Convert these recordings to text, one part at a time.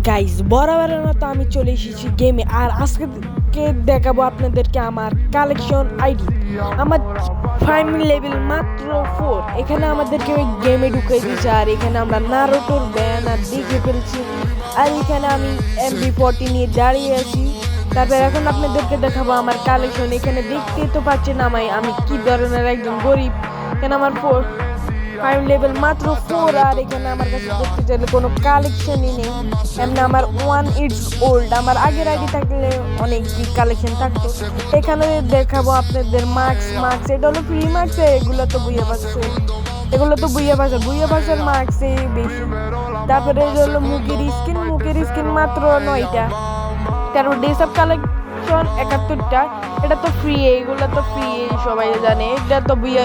Guys বরাবরের মতো আমি চলে এসেছি গেমে। আর আজকে দেখাবো আপনাদেরকে আমার কালেকশন আইডি। আমার 5 লেভেল মাত্র 4। এখানে আমাদেরকে ওই গেমে ঢুকিয়ে দিয়েছে। আর এখানে আমরা নারুটোর ব্যানার দেখে ফেলছি। আর এখানে আমি MB40 নিয়ে দাঁড়িয়ে আছি। তারপর এখন আপনাদেরকে দেখাবো আমার কালেকশন। এখানে দেখতেই তো পাচ্ছেন আমি কি ধরনের একজন গরিব। এখানে আমার 5 লেভেল মাত্র 4। আর এখানে আমার কাছে দেখতে চাইলে কোনো কালেকশনই নেই। এমনি আমার 1 ইটস ওল্ড। আমার আগের আইডি থাকলে অনেক কি কালেকশন থাকতো। এখানে দেখাবো আপনাদের মার্কস। এটা হলো ফ্রি মার্কস। এগুলো তো বুইয়া ভাষার মার্কসই বেশি। তারপরে এটা হলো মুখের স্কিন মাত্র 9টা। তারপর ডেসআপ কালেকশন 71টা। এটা তো ফ্রি, এইগুলো তো ফ্রি, সবাই জানে। এটা তো বুইয়া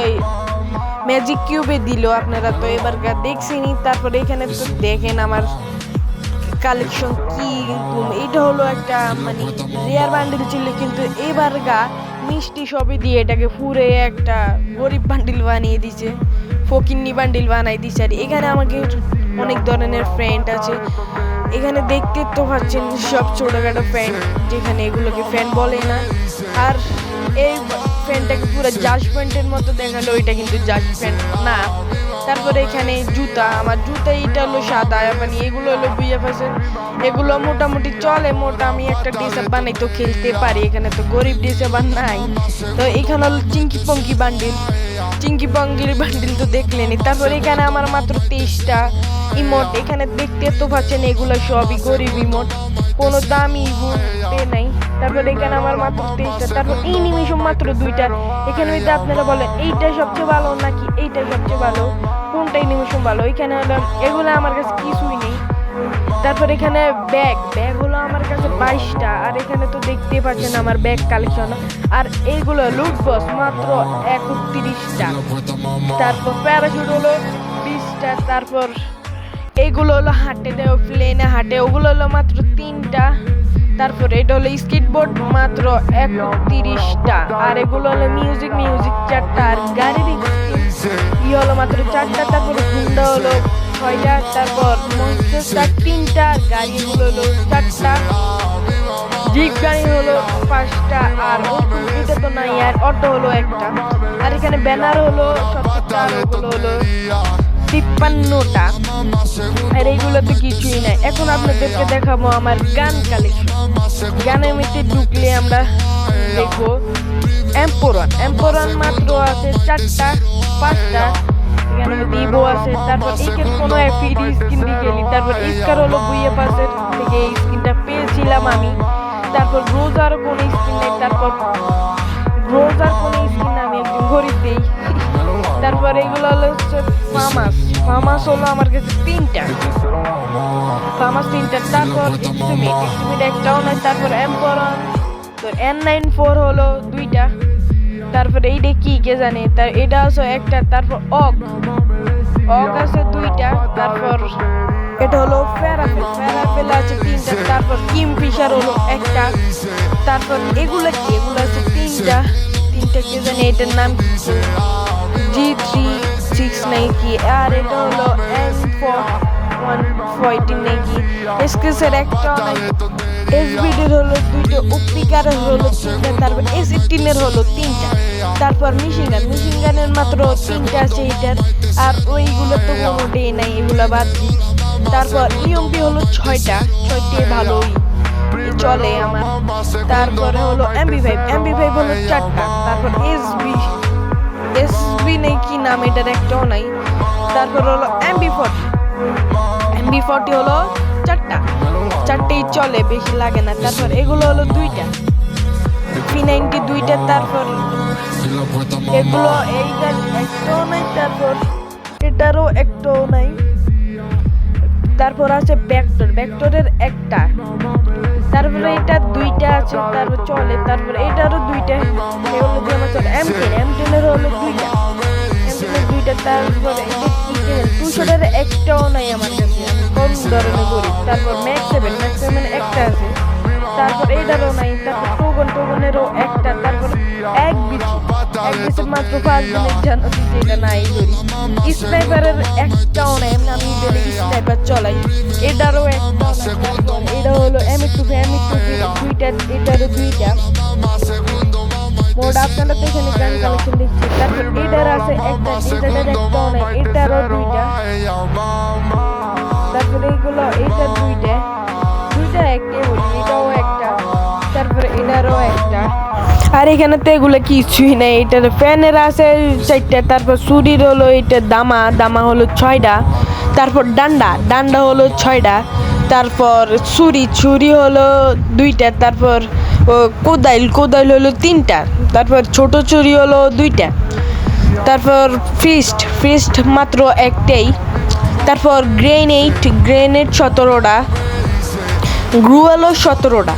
ম্যাজিক কিউবে দিল, আপনারা তো এবারকার দেখছেনই। তারপরে এখানে তো দেখেন আমার কালেকশন কি। এটা হলো একটা মানে রেয়ার বান্ডিল ছিল, কিন্তু এবারকার মিষ্টি সবই দিয়ে এটাকে পুরে একটা গরিব বান্ডিল বানিয়ে দিছে, ফকিন্নি বান্ডিল বানাই দিছে। আর এখানে আমাকে অনেক ধরনের ফ্রেন্ড আছে। এখানে দেখতে তো পাচ্ছেন সব ছোটখাটো ফ্রেন্ড, যেখানে এগুলোকে ফ্যান বলে না। আর এই ফ্যানটাকে পুরো জাজ প্যান্টের মতো দেখালো, ওইটা কিন্তু জাজ প্যান্ট না। তারপরে এখানে আমার জুতা এটা হলো সাদা, মানে এগুলো হলো বুইয়া ফ্যাশন। এগুলো মোটামুটি চলে, আমি একটা ড্রেস আপ বানাই তো খেলতে পারি। এখানে তো গরিব ড্রেস আপ নাই। তো এখানে হলো চিঙ্কি পঙ্কির বান্ডিল তো দেখলেনি। তারপরে এখানে আমার মাত্র 23টা ইমোট। এখানে দেখতে তো পাচ্ছেন এগুলো সবই গরিব ইমোট, কোনো দামি ইমোটে নাই। তারপরে এখানে আমার মাত্র 23টা। তারপর এই নিমিশন মাত্র 2টা। এখানে হয়তো আপনারা বলেন এইটা সবচেয়ে ভালো নাকি এইটা সবচেয়ে ভালো, কোনটা নিমিশন ভালো। এখানে হলো এগুলো আমার কাছে কিছুই নেই। তারপর এখানে ব্যাগ হলো আমার কাছে 22টা। আর এখানে তো দেখতে পাচ্ছেন আমার ব্যাগ কালেকশন। আর এইগুলো লুট বক্স মাত্র 31টা। তারপর প্যারাশুট হলো 20টা। তারপর এইগুলো হলো প্লেনে হাঁটে, ওগুলো হলো মাত্র 3টা। তারপর এটা হলো স্কেটবোর্ড মাত্র 31টা। আর এগুলো হলো মিউজিক 4টা। আর গাড়ির হলো মাত্র 4টা। তারপর হুন্ডা হলো 6টা। তারপর মনস্টার 3টা। আর গাড়িগুলো হলো 4টা। জিপ গাড়ি হলো 5টা। আর এটা তো নাই। আর অটো হলো 1টা। আর এখানে ব্যানার হলো 70টা। আর ওগুলো হলো 53টা। আর এইগুলো তো কিছুই নাই। এখন আপনাদেরকে দেখাবো আমার গান কালেকশন। গানের মধ্যে ঢুকলে আমরা দেখবো এম্পোরান মাত্র আছে 4টা 5টা। এখানে ইভো আছে। তারপর একের কোনো ফ্রি স্কিন দিয়ে গেলি। তারপর ইস্কার হলো বুইয়া পাসের থেকে এই স্কিনটা পেয়েছিলাম আমি। তারপর রোজার কোনো স্কিন নেই। তারপর আমি একজন গরিব দেই। তারপর এগুলো হলো ফার্মাস হলো আমার কাছে 3টা। তারপর এক্সিমিট একটাও নয়। তারপর এম্পোরান তো N94 হলো 2টা। তারপর এইটা কি কে জানে, তার এটা আছে 1টা। তারপর অগ আছে 2টা। তারপর এটা হলো ফেরাফেল আছে 3টা। তারপর কিংফিশার হলো 1টা। তারপর এগুলো আছে 3টা কে জানে, এটার নাম G36 নাকি। আর এটা হলো M414 নাকি। এসকেসের একটা নাই। SBD-র হলো 2টা। উপিকারের হলো 3টা। তারপর S18-এর হলো 3টা। তারপর মিশিংগানের মাত্র 3টা আছে এটার। আর ওইগুলো তো কোনোটাই নাই, এগুলো বাদ দিই। তারপর ইএমপি হলো 6টা ভালোই চলে আমার। তারপরে হলো MB5 হলো 4টা। তারপর SB নেই কি নাম, এটার একটাও নাই। তারপর হলো MB40 হলো 4টাই চলে, বেশি লাগে না। তারপর এগুলো হলো 2টা P90 2টা। তারপর এগুলো এইটার একটাও নাই। তারপর এটারও একটাও নাই। তারপর আছে ভেক্টরের 1টা। তারপরে এটা 2টা আছে, তারপর চলে। তারপর এটারও 2টা, এগুলো দিয়ে আমার চলে। M10-এর হলো 2টা। তারপরে এটা কি 200-এর একটাও নাই আমার কাছে, কোন ধরনের গরিব। তারপর ম্যাক্স 7 একটা আছে। তারপর এটারও নাই। তারপর টোগনেরও 1টা। তারপর এক বিচি মাত্র 5 দিনের জন্য দিচ্ছে, এটা নাই করি। স্নাইপারের একটাও নাই, আমি স্নাইপার চলাই, এটারও একটাও নাই। আমরা তো এখানে গান কালেকশন দেখছি। তারপর এটার আছে একটা, এটার একটাও নাই, এটারও দুইটা। তারপরে এইগুলো, এটার দুইটা একটাই বলি, এটাও একটা, তারপরে এটারও একটা। আর এখানে তো এগুলো কিছুই নাই। এটার ফ্যানের আছে 4টা, তারপর চুরির হলো এটা দামা হলো 6টা, তারপর ডান্ডা হলো 6টা, তারপর ছুরি হলো 2টা, তারপর কোদাইল হলো 3টা, তারপর ছোট ছুরি হলো 2টা, তারপর ফিস্ট মাত্র একটাই, তারপর গ্রেনেড 17টা, গ্রু হলো 17টা।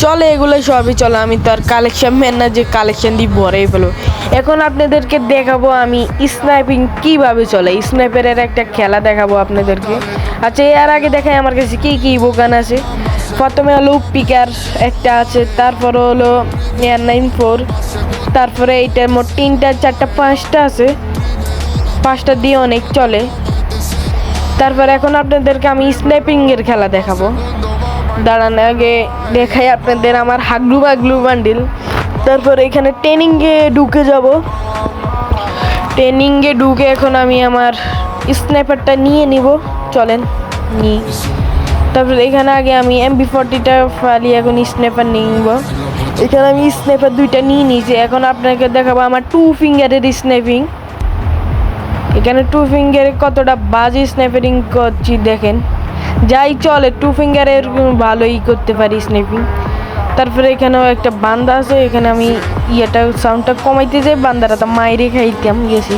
চলে, এগুলো সবই চলে। আমি তো আর কালেকশন ম্যান না যে কালেকশন দিয়ে ভরেই ফেলবো। এখন আপনাদেরকে দেখাবো আমি স্নাইপিং কিভাবে চলে। স্নাইপারের একটা খেলা দেখাবো আপনাদেরকে। আচ্ছা, এর আগে দেখাই আমার কাছে কি বোকান আছে। প্রথমে হলো পিকার একটা আছে, তারপরে হলো AR-94, তারপরে এইটার মোট 3টা 4টা 5টা আছে, 5টা দিয়ে অনেক চলে। তারপরে এখন আপনাদেরকে আমি স্নাইপিংয়ের খেলা দেখাবো। দাঁড়ান, আগে দেখাই আপনাদের আমার হাগলু বান্ডিল। তারপর এখানে ট্রেনিংয়ে ঢুকে যাব। ট্রেনিংয়ে ঢুকে এখন আমি আমার স্নাইপারটা নিয়ে নিব। চলেন নিই। তারপর এখানে আগে আমি MP40টা ফালি, এখন স্নাইপার নিয়ে নিব। এখানে আমি স্নাইপার 2টা নিয়ে নিয়েছি। এখন আপনাকে দেখাবো আমার 2 ফিঙ্গারের স্নাইপিং। এখানে 2 ফিঙ্গারে কতটা বাজে স্নাইপারিং করছি দেখেন। যাই চলে, 2 ফিঙ্গারের ভালোই করতে পারি স্নাইপিং। তারপরে এখানেও একটা বান্দা আছে, এখানে আমি সাউন্ডটা কমাইতে যাই, বান্দারা তো মাইরে খাইতাম গেছি।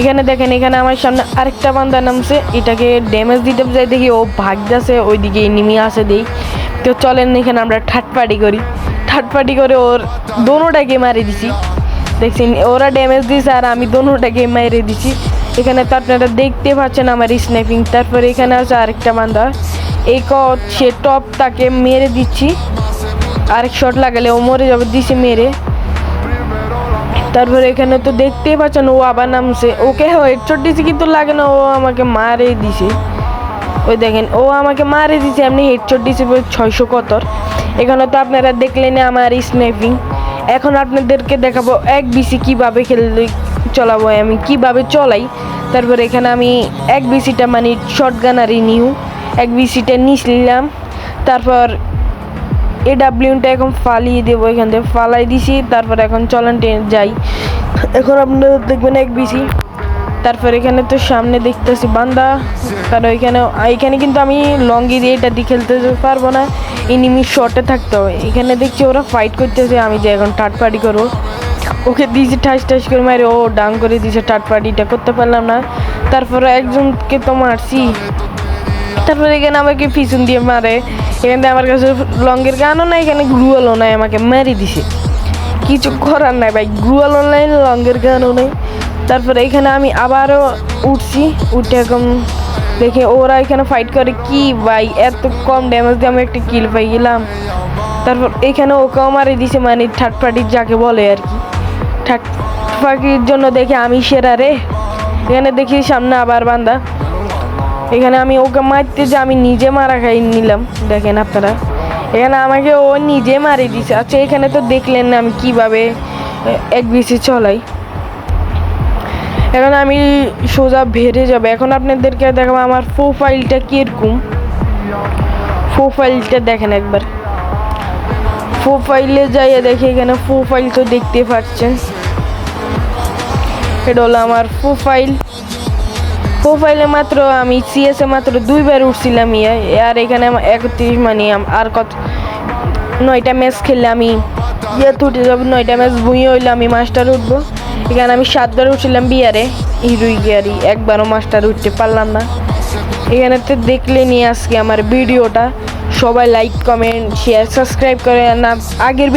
এখানে দেখেন, এখানে আমার সামনে আরেকটা বান্দা নামছে, এটাকে ড্যামেজ দিতে যাই, দেখি ও ভাগতেছে, ওইদিকে এনিমি আছে দেই। তো চলেন এখানে আমরা থার্ড পার্টি করে ওর দোনোটাকে মারি দিছি। দেখছেন, ওরা ড্যামেজ দিয়েছে আর আমি দোনোটাকে মেরে দিছি। এখানে তো আপনারা দেখতে পাচ্ছেন আমার স্নাইপিং। তারপরে এখানে আছে আরেকটা বান্দা, সে টপ, তাকে মেরে দিচ্ছি। আরেক শট লাগালে ও মরে যাবে, দিছি মেরে। তারপরে এখানে তো দেখতেই পাচ্ছেন ও আবার নামছে, ওকে হেডশট দিছি কিন্তু লাগে না, ও আমাকে মারে দিছে। ওই দেখেন, ও আমাকে মারে দিছে, এমনি হেডশট দিছে 670। এখানে তো আপনারা দেখলেন আমার স্নাইপিং। এখন আপনাদেরকে দেখাবো 1BC কিভাবে চলাবো, আমি কিভাবে চলাই। তারপরে এখানে আমি 1BCটা মানে শর্টগানারই নিউ 1BCটা নিলাম। তারপর AW-টা এখন ফালিয়ে দেবো, এখান থেকে ফালাই দিছি। তারপর এখন চলেন যাই। এখন আপনারা দেখবেন 1BC। তারপর এখানে তো সামনে দেখতেছি বান্দা, কারণ এখানে কিন্তু আমি লঙ্গি দিয়ে এটা দিয়ে খেলতে পারবো না, এনিমি শর্টে থাকতে হবে। এখানে দেখছি ওরা ফাইট করতেছে, আমি যে এখন থার্ড পার্টি করবো। ওকে দিয়েছি ঠাস করে মারে, ও ডাউন করে দিয়েছে, থার্ড পার্টিটা করতে পারলাম না। তারপরে একজনকে তো মারছি। তারপরে এখানে আমাকে পিছন দিয়ে মারে, এখানে আমার কাছে লঙ্গের গানও নাই, এখানে গ্লুয়ালও নাই, আমাকে মেরে দিছে। কিছু করার নাই ভাই, গ্লুয়ালও নাই, লঙ্গের গানও নেই। তারপরে এখানে আমি আবারও উঠে এখন দেখে ওরা এখানে ফাইট করে, কি ভাই এত কম ড্যামেজ দিয়ে আমি একটা কিল পাই গেলাম। তারপর এখানে ওকেও মারে দিছে, মানে থার্ড পার্টির যাকে বলে আর কি। থার্ড পার্টির জন্য দেখে আমি সেরা রে। এখানে দেখি সামনে আবার বান্দা, এখানে আমি ওকে মারতে যে আমি নিজে মারা খাই নিলাম। দেখেন আপনারা, এখানে আমাকে ও নিজে মারি দিছে। আচ্ছা, এখানে তো দেখলেন না আমি কিভাবে 1BC চলাই। এখন আমি সোজা বেড়ে যাবে। এখন আপনাদেরকে দেখাবো আমার প্রোফাইলটা কিরকম। প্রোফাইলটা দেখেন একবার, প্রোফাইলে যাইয়ে দেখি। এখানে প্রোফাইল তো দেখতে পাচ্ছেন, এটা হলো আমার প্রোফাইলে মাত্র আমি CS এ মাত্র 2বার উঠছিলাম। আর এখানে 31 মানে আর কত 9টা ম্যাচ খেললে আমি উঠে যাবো। 9টা ম্যাচ ভুঁয়ে হইলে আমি মাস্টার উঠবো। এখানে আমি 7বার উঠছিলাম বিয়ারে, হিরোই গিয়ারি, একবারও মাস্টার উঠতে পারলাম না। এখানে তো দেখলে নিয়ে আজকে আমার ভিডিওটা। সবাই লাইক, কমেন্ট, শেয়ার, সাবস্ক্রাইব করে না আগের